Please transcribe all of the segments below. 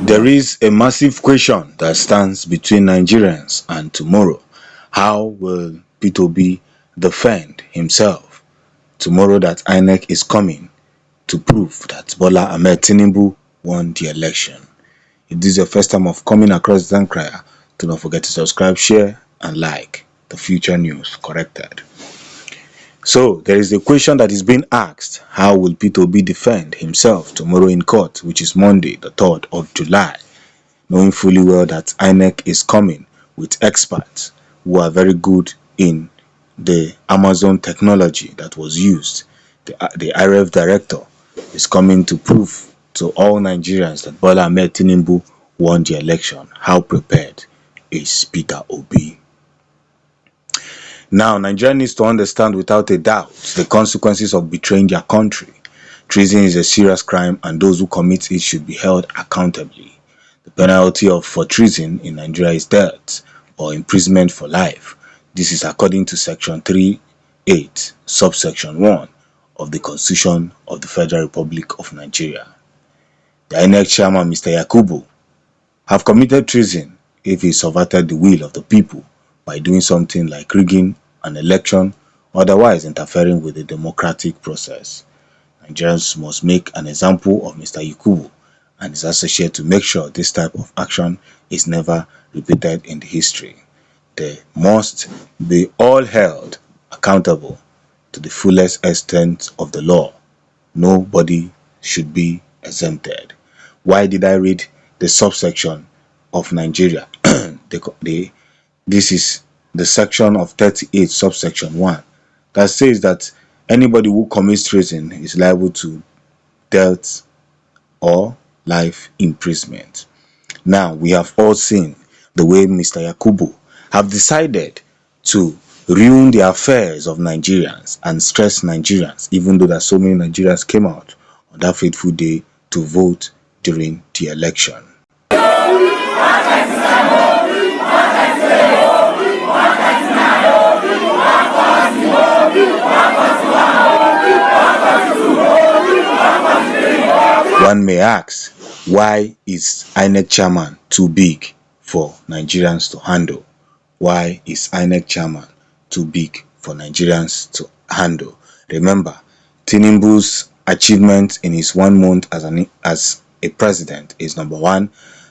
There is a massive question that stands between Nigerians and tomorrow. How will Peter Obi defend himself tomorrow that Inec is coming to prove that Bola Ahmed Tinubu won the election? If this is your first time of coming across the Crier, do not forget to subscribe, share, and like the future news corrected. So there is a question that is being asked: how will Peter Obi defend himself tomorrow in court, which is Monday, the 3rd of July, knowing fully well that Inec is coming with experts who are very good in the Amazon technology that was used. The Irev director is coming to prove to all Nigerians that Bola Ahmed Tinubu won the election. How prepared is Peter Obi? Now, Nigeria needs to understand without a doubt the consequences of betraying their country. Treason is a serious crime, and those who commit it should be held accountably. The penalty for treason in Nigeria is death or imprisonment for life. This is according to Section 3(8), subsection 1 of the Constitution of the Federal Republic of Nigeria. The Inec chairman, Mr. Yakubu, have committed treason if he subverted the will of the people by doing something like rigging an election, otherwise interfering with the democratic process. Nigerians must make an example of Mr. Yakubu and his associate to make sure this type of action is never repeated in the history. They must be all held accountable to the fullest extent of the law. Nobody should be exempted. Why did I read the subsection of Nigeria? This is the section of 38, subsection 1, that says that anybody who commits treason is liable to death or life imprisonment. Now, we have all seen the way Mr. Yakubu have decided to ruin the affairs of Nigerians and stress Nigerians, even though that so many Nigerians came out on that fateful day to vote during the election. One may ask, why is Inec chairman too big for Nigerians to handle? Why is Inec chairman too big for Nigerians to handle? Remember, Tinubu's achievement in his 1 month as a president is: number one,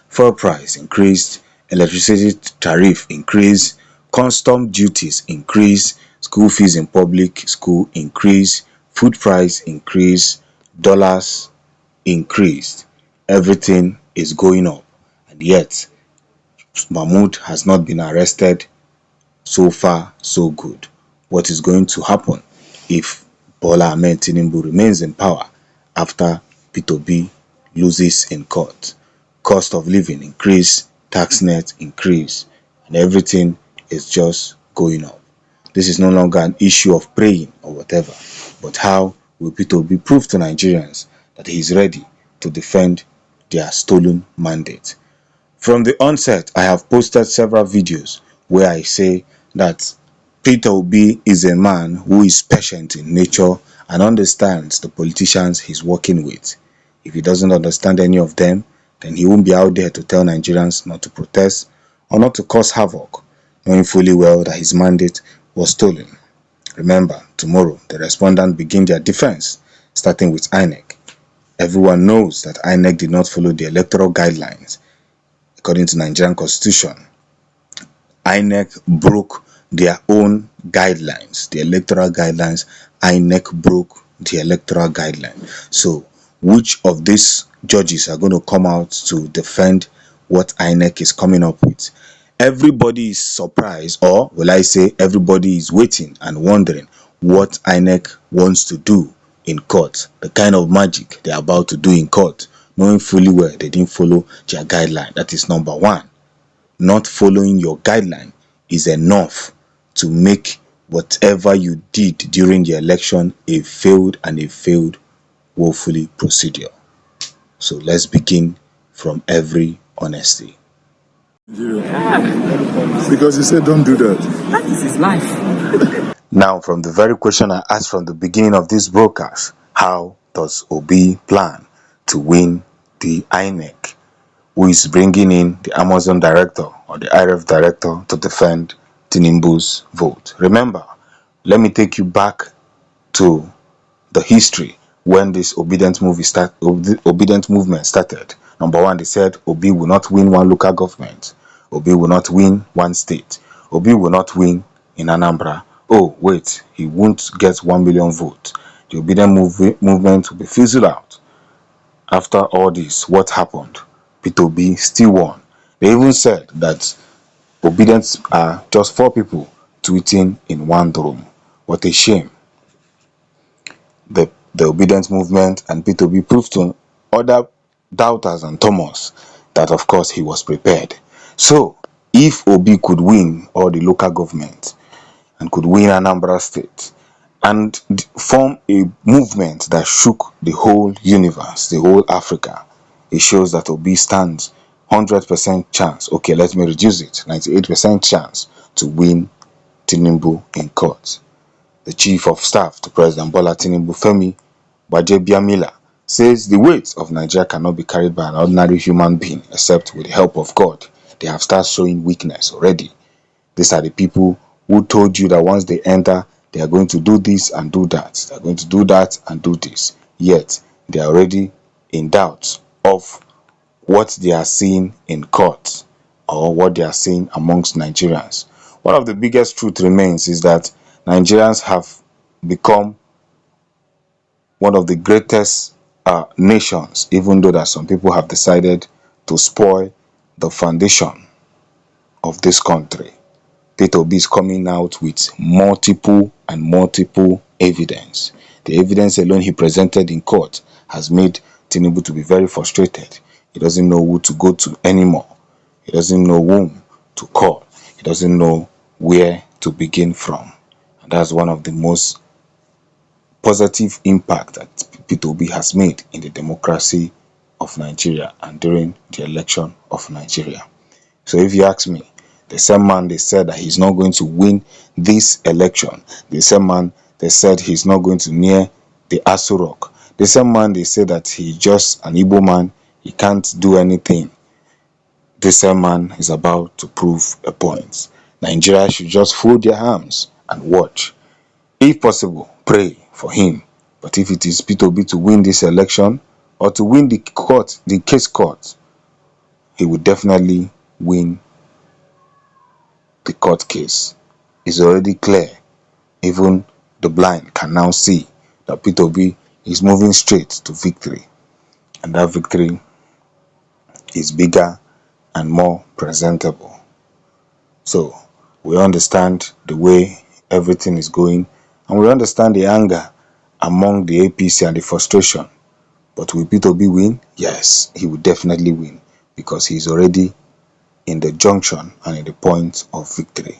fuel price increased, electricity tariff increased, custom duties increased, school fees in public school increased, food price increased, dollars increased. Everything is going up, and yet Mahmoud has not been arrested. So far, so good. What is going to happen if Bola Ahmed Tinubu remains in power after Peter Obi loses in court? Cost of living increase, tax net increase, and everything is just going up. This is no longer an issue of praying or whatever, but how will Peter Obi prove to Nigerians that he is ready to defend their stolen mandate? From the onset, I have posted several videos where I say that Peter Obi is a man who is patient in nature and understands the politicians he's working with. If he doesn't understand any of them, then he won't be out there to tell Nigerians not to protest or not to cause havoc, knowing fully well that his mandate was stolen. Remember, tomorrow the respondents begin their defense, starting with Inec. Everyone knows that Inec did not follow the electoral guidelines. According to Nigerian Constitution, Inec broke their own guidelines, the electoral guidelines. Inec broke the electoral guideline. So, which of these judges are going to come out to defend what Inec is coming up with? Everybody is surprised, or will I say everybody is waiting and wondering what Inec wants to do in court, the kind of magic they're about to do in court, knowing fully well they didn't follow their guideline. That is number one. Not following your guideline is enough to make whatever you did during the election a failed woefully procedure. So let's begin from every honesty. Because he said don't do that. That is his life. Now, from the very question I asked from the beginning of this broadcast, how does Obi plan to win the Inec, who is bringing in the Amazon director or the Irev director to defend Tinubu's vote. Remember, let me take you back to the history when this obedient movement started. Number one, they said Obi will not win one local government. Obi will not win one state. Obi will not win in Anambra. Oh, wait, he won't get 1 million votes. The obedient movement will be fizzled out. After all this, what happened? Peter Obi still won. They even said that obedience are just 4 people tweeting in one room. What a shame. The obedience movement and Peter Obi proved to other doubters and Thomas that of course he was prepared. So if Obi could win all the local government and could win Anambra State and form a movement that shook the whole universe, the whole Africa, it shows that Obi stands 100% chance. Okay, let me reduce it. 98% chance to win Tinubu in court. The chief of staff to President Bola Tinubu, Femi Gbajabiamila, says the weight of Nigeria cannot be carried by an ordinary human being except with the help of God. They have started showing weakness already. These are the people who told you that once they enter, they are going to do this and do that. They are going to do that and do this. Yet, they are already in doubt of what they are seeing in court or what they are seeing amongst Nigerians. One of the biggest truth remains is that Nigerians have become one of the greatest nations, even though that some people have decided to spoil the foundation of this country. Peter Obi is coming out with multiple and multiple evidence. The evidence alone he presented in court has made Tinubu to be very frustrated. He doesn't know who to go to anymore. He doesn't know whom to call. He doesn't know where to begin from. And that's one of the most positive impact that Peter Obi has made in the democracy of Nigeria and during the election of Nigeria. So if you ask me, the same man they said that he's not going to win this election, the same man they said he's not going to near the Aso Rock, the same man they said that he's just an Igbo man, he can't do anything, this same man is about to prove a point. Nigeria should just fold their arms and watch. If possible, pray for him. But if it is Peter Obi to win this election or to win the case court, he will definitely win the court case. It's already clear. Even the blind can now see that Peter Obi is moving straight to victory. And that victory is bigger and more presentable. So we understand the way everything is going, and we understand the anger among the APC and the frustration. But will Peter Obi win? Yes, he will definitely win, because he is already in the junction and in the point of victory.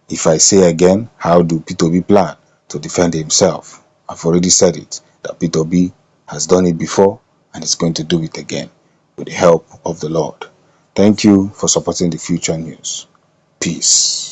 If I say again, how do Peter Obi plan to defend himself? I've already said it, that Peter Obi has done it before and is going to do it again with the help of the Lord. Thank you for supporting the Future News. Peace.